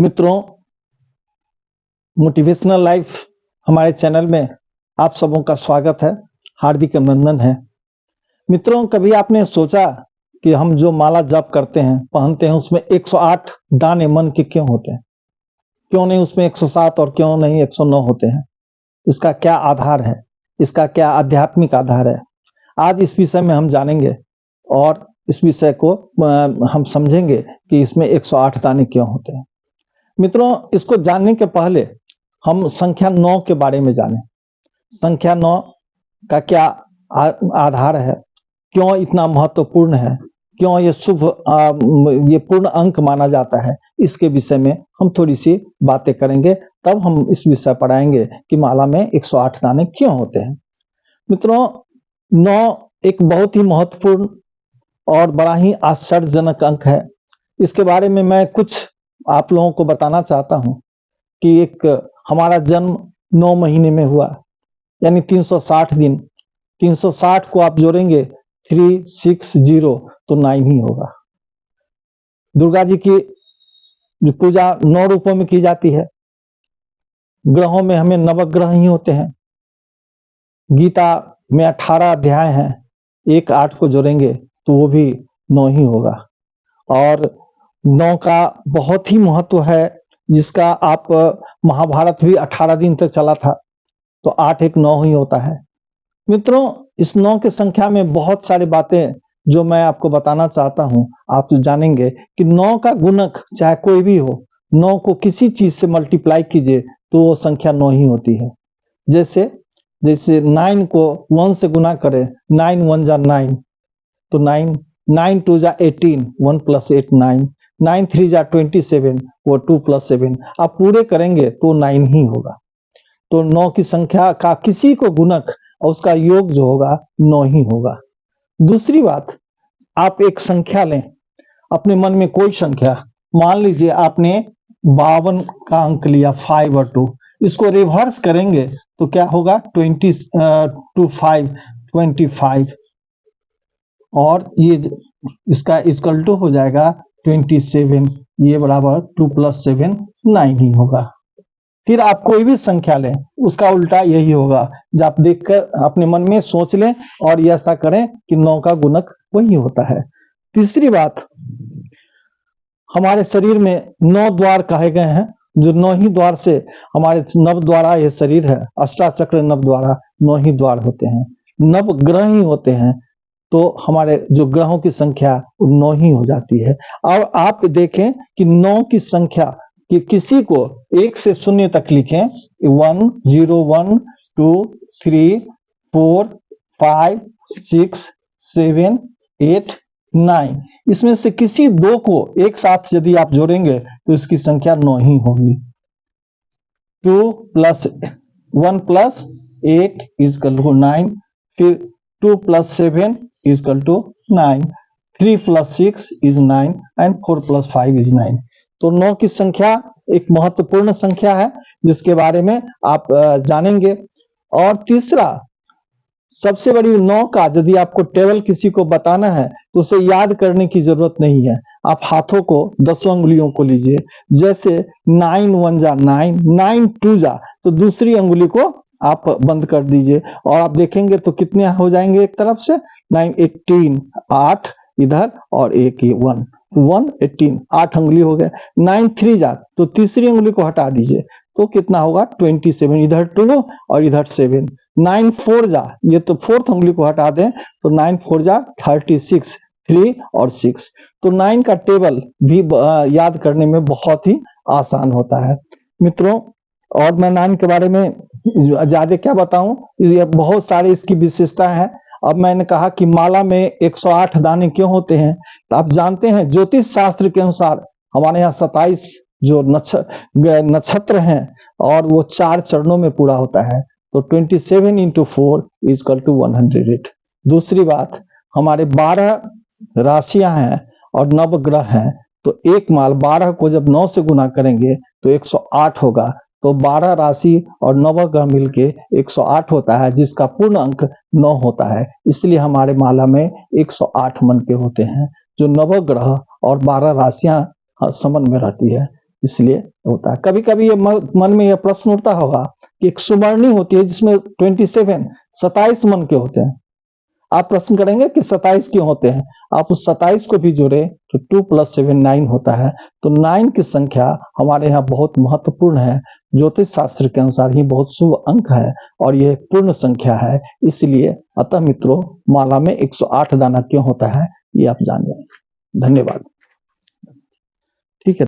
मित्रों, motivational life हमारे channel में आप सबों का स्वागत है, हार्दिक अभिनंदन है। मित्रों, कभी आपने सोचा कि हम जो माला जप करते हैं, पहनते हैं, उसमें 108 दाने मन के क्यों होते हैं? क्यों नहीं उसमें 107 और क्यों नहीं 109 होते हैं? इसका क्या आधार है? इसका क्या आध्यात्मिक आधार है? आज इस विषय में हम जानेंगे और इस विषय को हम समझेंगे कि इसमें 108 दाने क्यों होते हैं। मित्रों, इसको जानने के पहले हम संख्या 9 के बारे में जानें। संख्या 9 का क्या आधार है? क्यों इतना महत्वपूर्ण है? क्यों ये शुभ ये पूर्ण अंक माना जाता है? इसके विषय में हम थोड़ी सी बातें करेंगे, तब हम इस विषय पर आएंगे कि माला में 108 दाने क्यों होते हैं। मित्रों, 9 एक बहुत ही महत्वपूर्ण और बड़ा ही आश्चर्यजनक अंक है। इसके बारे में मैं कुछ आप लोगों को बताना चाहता हूं कि एक हमारा जन्म 9 महीने में हुआ, यानी 360 दिन। 360 को आप जोड़ेंगे 360 तो 9 ही होगा। दुर्गा जी की पूजा 9 रूपों में की जाती है। ग्रहों में हमें नवग्रह ही होते हैं। गीता में 18 अध्याय हैं, 1 8 को जोड़ेंगे तो वो भी 9 ही होगा। और 9 का बहुत ही महत्व है, जिसका आप महाभारत भी 18 दिन तक चला था, तो 8 1 9 ही होता है। मित्रों, इस 9 की संख्या में बहुत सारी बातें जो मैं आपको बताना चाहता हूं, आप जानेंगे कि 9 का गुणक चाहे कोई भी हो, 9 को किसी चीज से मल्टीप्लाई कीजिए तो वो संख्या 9 ही होती है। जैसे 9 को 1 से गुना करें, 9 1 जा 9, तो 9 9 2 जा 18, 1 + 8 9, 9 3 जा 27, वो 2 + 7, आप पूरे करेंगे तो 9 ही होगा। तो 9 की संख्या का किसी को गुणक और उसका योग जो होगा 9 ही होगा। दूसरी बात, आप एक संख्या लें, अपने मन में कोई संख्या, मान लीजिए आपने 52 का अंक लिया, 5 और 2, इसको रिवर्स करेंगे तो क्या होगा? 20 2 5 25, और ये इसका इक्वल टू हो जाएगा 27, ये बराबर 2 + 7 9 ही होगा। फिर आप कोई भी संख्या लें, उसका उल्टा यही होगा। जब आप देखकर अपने मन में सोच लें और ये ऐसा करें कि 9 का गुणक वही होता है। तीसरी बात, हमारे शरीर में 9 द्वार कहे गए हैं, जो 9 ही द्वार से हमारे नव द्वारा ये शरीर है। अष्टाचक्र नव द्वारा 9 ही द्वार होते हैं, नव ग्रह ही होते हैं, तो हमारे जो ग्रहों की संख्या 9 ही हो जाती है। और आप देखें कि 9 की संख्या कि किसी को 1 से 0 तक लिखें, 1 0 1 2 3 4 5 6 7 8 9, इसमें से किसी 2 को एक साथ यदि आप जोड़ेंगे तो इसकी संख्या 9 ही होगी। 2 + 1 + 8 = 9, फिर 2 + 7 = 9, 3 + 6 is 9 and 4 + 5 is 9। तो 9 की संख्या एक महत्वपूर्ण संख्या है, जिसके बारे में आप जानेंगे। और तीसरा, सबसे बड़ी 9 का यदि आपको टेबल किसी को बताना है तो उसे याद करने की जरूरत नहीं है। आप हाथों को 10 अंगुलियों को लीजिए, जैसे 9 1 जा 9, 9 2 जा, तो दूसरी अंगुली को आप बंद कर दीजिए और आप देखेंगे तो कितने हो जाएंगे एक तरफ से? 9 18, 8 इधर और 1 1 1 18, 8 अंगुली हो गए। 9 3 जा, तो तीसरी अंगुली को हटा दीजिए तो कितना होगा? 27, इधर 2 और इधर 7। 9 4 जा, ये तो 4th अंगुली को हटा दें तो 9 4 जा 36, 3 और 6। तो 9 का टेबल भी याद करने में बहुत ही आसान होता है। मित्रों, और मैं 9 के बारे में ज्यादा क्या बताऊं, ये बहुत सारी इसकी विशेषता है। अब मैंने कहा कि माला में 108 दाने क्यों होते हैं, तो आप जानते हैं ज्योतिष शास्त्र के अनुसार हमारे यहाँ 27 जो नक्षत्र हैं और वो 4 चरणों में पूरा होता है, तो 27 × 4 = 108। दूसरी बात, हमारे 12 राशियां हैं और नवग्रह हैं, तो एक माल 12 को जब 9 से गुना करेंगे तो 108 होगा। तो 12 राशि और नवग्रह मिलके 108 होता है, जिसका पूर्ण अंक 9 होता है। इसलिए हमारे माला में 108 मन के होते हैं, जो नवग्रह और 12 राशियां संबंध में रहती है। इसलिए होता है। कभी कभी ये मन में यह प्रश्न उठता होगा कि एक सुमरनी होती है जिसमें 27 मन के होते हैं। आप प्रश्न करेंगे कि 27 क्यों होते हैं? आप उस 27 को भी जोड़े तो 2 + 7 9 होता है। तो 9 की संख्या हमारे यहाँ बहुत महत्वपूर्ण है। ज्योतिष शास्त्र के अनुसार ये बहुत शुभ अंक है और ये पूर्ण संख्या है। इसलिए अतः मित्रों, माला में 108 दाना क्यों होता है ये आप जान जाएं। धन्यवाद।